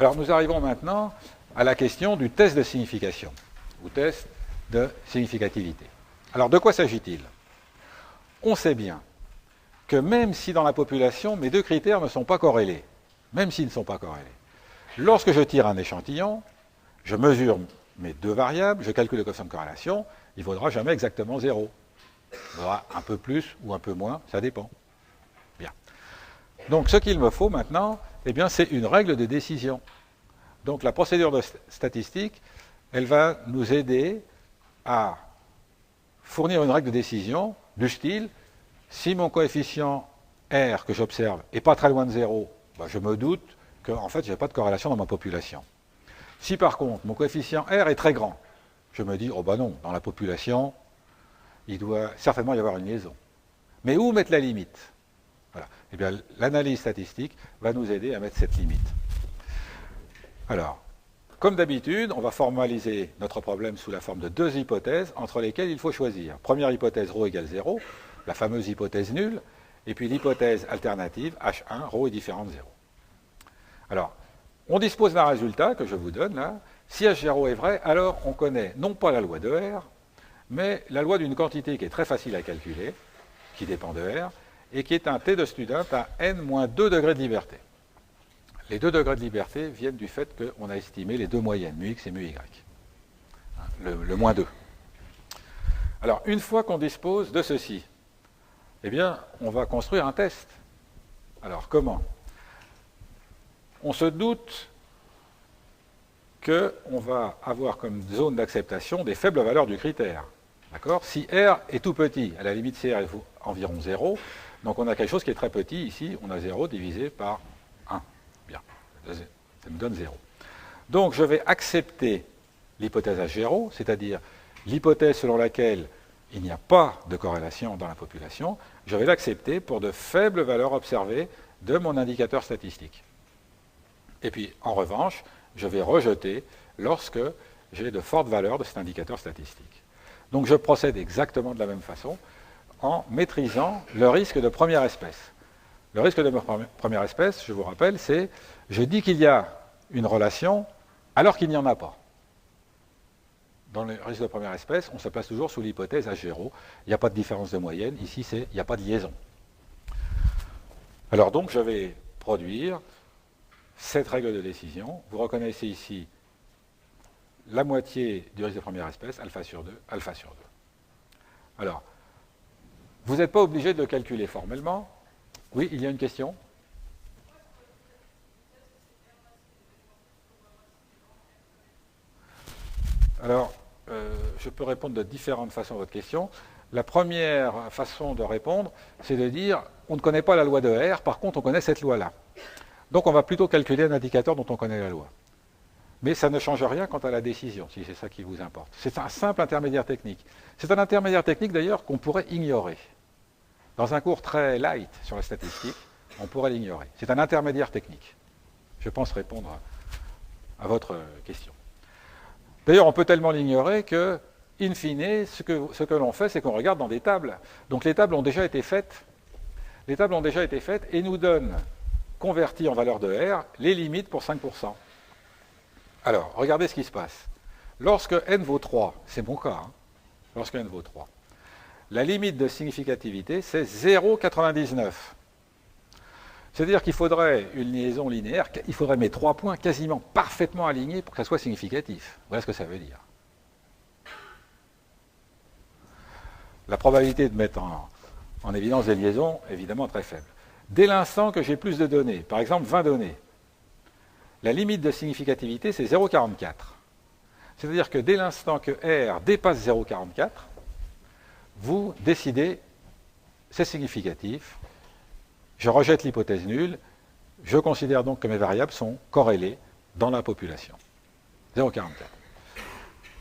Alors nous arrivons maintenant à la question du test de signification, ou test de significativité. Alors de quoi s'agit-il? On sait bien que même si dans la population, mes deux critères ne sont pas corrélés, même s'ils ne sont pas corrélés, lorsque je tire un échantillon, je mesure mes deux variables, je calcule le coefficient de corrélation, il ne vaudra jamais exactement 0. Il vaudra un peu plus ou un peu moins, ça dépend. Bien. Donc ce qu'il me faut maintenant, eh bien, c'est une règle de décision. Donc la procédure de statistique, elle va nous aider à fournir une règle de décision du style, si mon coefficient R que j'observe n'est pas très loin de 0, ben je me doute qu'en fait, je n'ai pas de corrélation dans ma population. Si par contre, mon coefficient R est très grand, je me dis, oh ben non, dans la population, il doit certainement y avoir une liaison. Mais où mettre la limite? Voilà. Eh bien, l'analyse statistique va nous aider à mettre cette limite. Alors, comme d'habitude, on va formaliser notre problème sous la forme de deux hypothèses entre lesquelles il faut choisir. Première hypothèse, ρ égale 0, la fameuse hypothèse nulle, et puis l'hypothèse alternative, H1, ρ est différent de 0. Alors, on dispose d'un résultat que je vous donne là. Si H0 est vrai, alors on connaît non pas la loi de R, mais la loi d'une quantité qui est très facile à calculer, qui dépend de R, et qui est un T de student à n-2 degrés de liberté. Les 2 degrés de liberté viennent du fait qu'on a estimé les deux moyennes, mu x et mu y. Le moins 2. Alors, une fois qu'on dispose de ceci, eh bien, on va construire un test. Alors, comment? On se doute qu'on va avoir comme zone d'acceptation des faibles valeurs du critère. D'accord? Si R est tout petit, à la limite si R est environ 0, donc on a quelque chose qui est très petit, ici, on a 0 divisé par 1. Bien, ça me donne 0. Donc je vais accepter l'hypothèse H0, c'est-à-dire l'hypothèse selon laquelle il n'y a pas de corrélation dans la population, je vais l'accepter pour de faibles valeurs observées de mon indicateur statistique. Et puis, en revanche, je vais rejeter lorsque j'ai de fortes valeurs de cet indicateur statistique. Donc je procède exactement de la même façon en maîtrisant le risque de première espèce. Le risque de première espèce, je vous rappelle, c'est je dis qu'il y a une relation alors qu'il n'y en a pas. Dans le risque de première espèce, on se place toujours sous l'hypothèse H0. Il n'y a pas de différence de moyenne. Ici, il n'y a pas de liaison. Alors donc, je vais produire cette règle de décision. Vous reconnaissez ici la moitié du risque de première espèce, alpha sur 2, alpha sur 2. Alors, vous n'êtes pas obligé de le calculer formellement. Oui, il y a une question? Alors, je peux répondre de différentes façons à votre question. La première façon de répondre, c'est de dire, on ne connaît pas la loi de R, par contre, on connaît cette loi-là. Donc, on va plutôt calculer un indicateur dont on connaît la loi. Mais ça ne change rien quant à la décision, si c'est ça qui vous importe. C'est un simple intermédiaire technique. C'est un intermédiaire technique, d'ailleurs, qu'on pourrait ignorer. Dans un cours très light sur la statistique, on pourrait l'ignorer. C'est un intermédiaire technique. Je pense répondre à votre question. D'ailleurs, on peut tellement l'ignorer que, in fine, ce que l'on fait, c'est qu'on regarde dans des tables. Donc les tables ont déjà été faites. Les tables ont déjà été faites et nous donnent, converties en valeur de R, les limites pour 5%. Alors, regardez ce qui se passe. Lorsque n vaut 3, c'est mon cas, hein, lorsque n vaut 3, la limite de significativité, c'est 0,99. C'est-à-dire qu'il faudrait une liaison linéaire, il faudrait mes 3 points quasiment parfaitement alignés pour que ça soit significatif. Voilà ce que ça veut dire. La probabilité de mettre en évidence des liaisons, évidemment, très faible. Dès l'instant que j'ai plus de données, par exemple 20 données, la limite de significativité, c'est 0,44. C'est-à-dire que dès l'instant que R dépasse 0,44, vous décidez, c'est significatif, je rejette l'hypothèse nulle, je considère donc que mes variables sont corrélées dans la population. 0,44.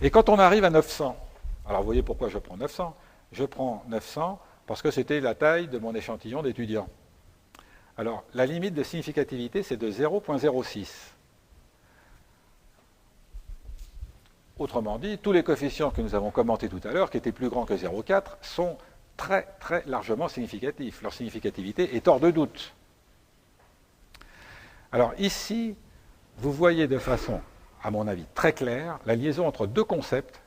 Et quand on arrive à 900, alors vous voyez pourquoi je prends 900. Je prends 900 parce que c'était la taille de mon échantillon d'étudiants. Alors, la limite de significativité, c'est de 0,06. Autrement dit, tous les coefficients que nous avons commentés tout à l'heure, qui étaient plus grands que 0,4, sont très, très largement significatifs. Leur significativité est hors de doute. Alors ici, vous voyez de façon, à mon avis, très claire, la liaison entre deux concepts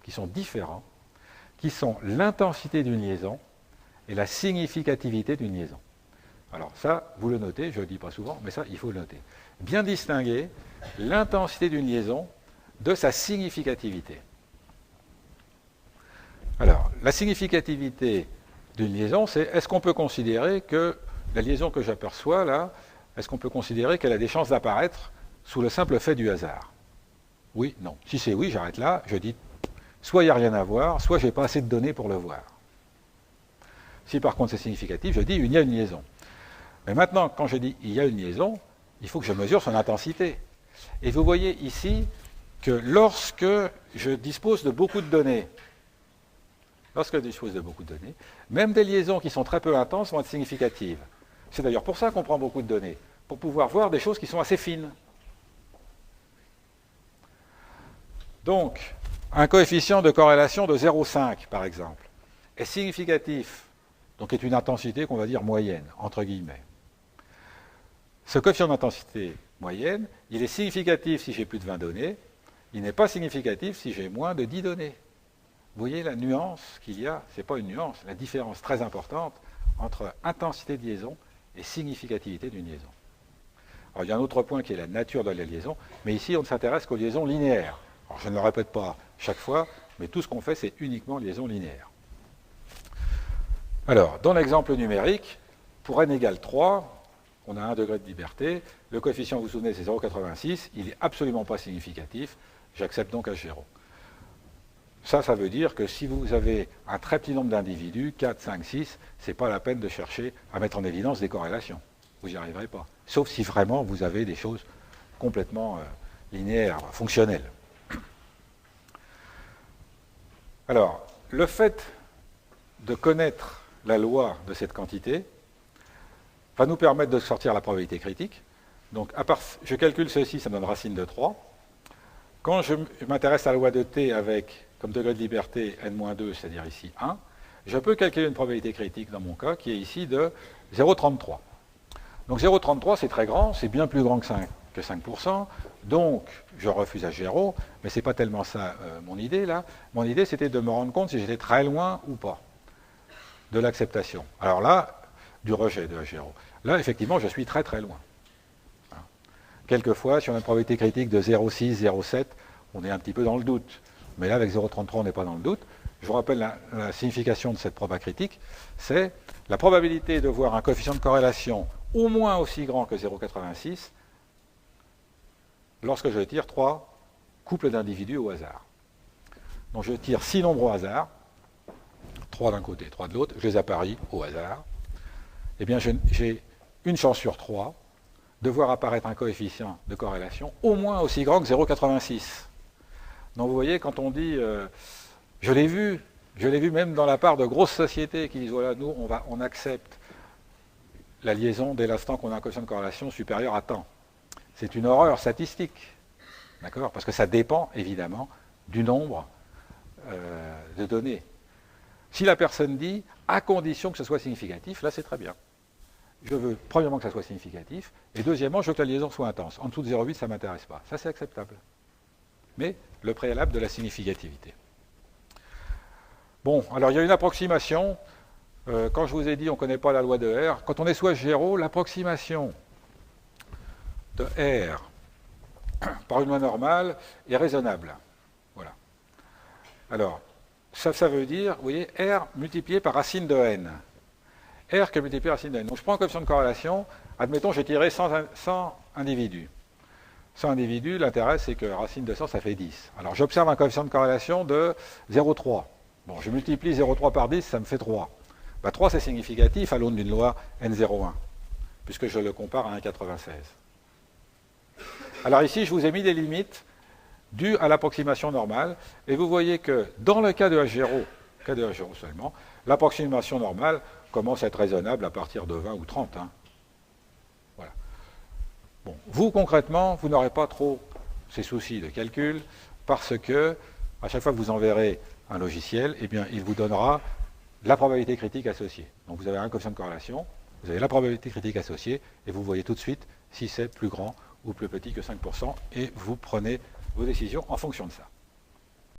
qui sont différents, qui sont l'intensité d'une liaison et la significativité d'une liaison. Alors ça, vous le notez, je ne le dis pas souvent, mais ça, il faut le noter. Bien distinguer l'intensité d'une liaison de sa significativité. Alors, la significativité d'une liaison, c'est est-ce qu'on peut considérer que la liaison que j'aperçois là, est-ce qu'on peut considérer qu'elle a des chances d'apparaître sous le simple fait du hasard? Oui, non. Si c'est oui, j'arrête là, je dis soit il n'y a rien à voir, soit je n'ai pas assez de données pour le voir. Si par contre c'est significatif, je dis il y a une liaison. Mais maintenant, quand je dis il y a une liaison, il faut que je mesure son intensité. Et vous voyez ici que lorsque je dispose de beaucoup de données, même des liaisons qui sont très peu intenses vont être significatives. C'est d'ailleurs pour ça qu'on prend beaucoup de données, pour pouvoir voir des choses qui sont assez fines. Donc, un coefficient de corrélation de 0,5, par exemple, est significatif, donc est une intensité qu'on va dire moyenne, entre guillemets. Ce coefficient d'intensité moyenne, il est significatif si j'ai plus de 20 données, il n'est pas significatif si j'ai moins de 10 données. Vous voyez la nuance qu'il y a, ce n'est pas une nuance, la différence très importante entre intensité de liaison et significativité d'une liaison. Alors il y a un autre point qui est la nature de la liaison, mais ici on ne s'intéresse qu'aux liaisons linéaires. Alors je ne le répète pas chaque fois, mais tout ce qu'on fait c'est uniquement liaison linéaire. Alors, dans l'exemple numérique, pour n égale 3, on a 1 degré de liberté, le coefficient, vous vous souvenez, c'est 0,86, il n'est absolument pas significatif, j'accepte donc H0. Ça veut dire que si vous avez un très petit nombre d'individus, 4, 5, 6, ce n'est pas la peine de chercher à mettre en évidence des corrélations. Vous n'y arriverez pas. Sauf si vraiment vous avez des choses complètement linéaires, fonctionnelles. Alors, le fait de connaître la loi de cette quantité va nous permettre de sortir la probabilité critique. Donc, je calcule ceci, ça me donne racine de 3. Quand je m'intéresse à la loi de t avec comme degré de liberté n-2, c'est-à-dire ici 1, je peux calculer une probabilité critique dans mon cas qui est ici de 0,33. Donc 0,33 c'est très grand, c'est bien plus grand que 5%, donc je refuse H0, mais ce n'est pas tellement ça mon idée là. Mon idée c'était de me rendre compte si j'étais très loin ou pas de l'acceptation. Alors là, du rejet de H0. Là effectivement je suis très très loin. Quelquefois, si on a une probabilité critique de 0,6, 0,7, on est un petit peu dans le doute. Mais là, avec 0,33, on n'est pas dans le doute. Je vous rappelle la signification de cette proba critique, c'est la probabilité de voir un coefficient de corrélation au moins aussi grand que 0,86 lorsque je tire 3 couples d'individus au hasard. Donc je tire 6 nombres au hasard, 3 d'un côté, 3 de l'autre, je les apparie au hasard. Eh bien, j'ai une chance sur 3 de voir apparaître un coefficient de corrélation au moins aussi grand que 0,86. Donc vous voyez, quand on dit, je l'ai vu même dans la part de grosses sociétés qui disent, voilà, nous, on accepte la liaison dès l'instant qu'on a un coefficient de corrélation supérieur à tant. C'est une horreur statistique, d'accord? Parce que ça dépend, évidemment, du nombre de données. Si la personne dit, à condition que ce soit significatif, là, c'est très bien. Je veux, premièrement, que ça soit significatif, et deuxièmement, je veux que la liaison soit intense. En dessous de 0,8, ça ne m'intéresse pas. Ça, c'est acceptable. Mais le préalable de la significativité. Bon, alors il y a une approximation. Quand je vous ai dit on ne connaît pas la loi de R, quand on est sous H0, l'approximation de R par une loi normale est raisonnable. Voilà. Alors, ça veut dire, vous voyez, R multiplié par racine de n. R qui est multiplié par racine de n. Donc je prends un coefficient de corrélation, admettons j'ai tiré 100 individus. 100 individus, l'intérêt c'est que racine de 100 ça fait 10. Alors j'observe un coefficient de corrélation de 0,3. Bon, je multiplie 0,3 par 10, ça me fait 3. 3 c'est significatif à l'aune d'une loi N01, puisque je le compare à 1,96. Alors ici je vous ai mis des limites dues à l'approximation normale, et vous voyez que dans le cas de H0, seulement, l'approximation normale commence à être raisonnable à partir de 20 ou 30. Voilà. Bon, vous, concrètement, vous n'aurez pas trop ces soucis de calcul, parce que, à chaque fois que vous enverrez un logiciel, eh bien, il vous donnera la probabilité critique associée. Donc vous avez un coefficient de corrélation, vous avez la probabilité critique associée, et vous voyez tout de suite si c'est plus grand ou plus petit que 5%, et vous prenez vos décisions en fonction de ça.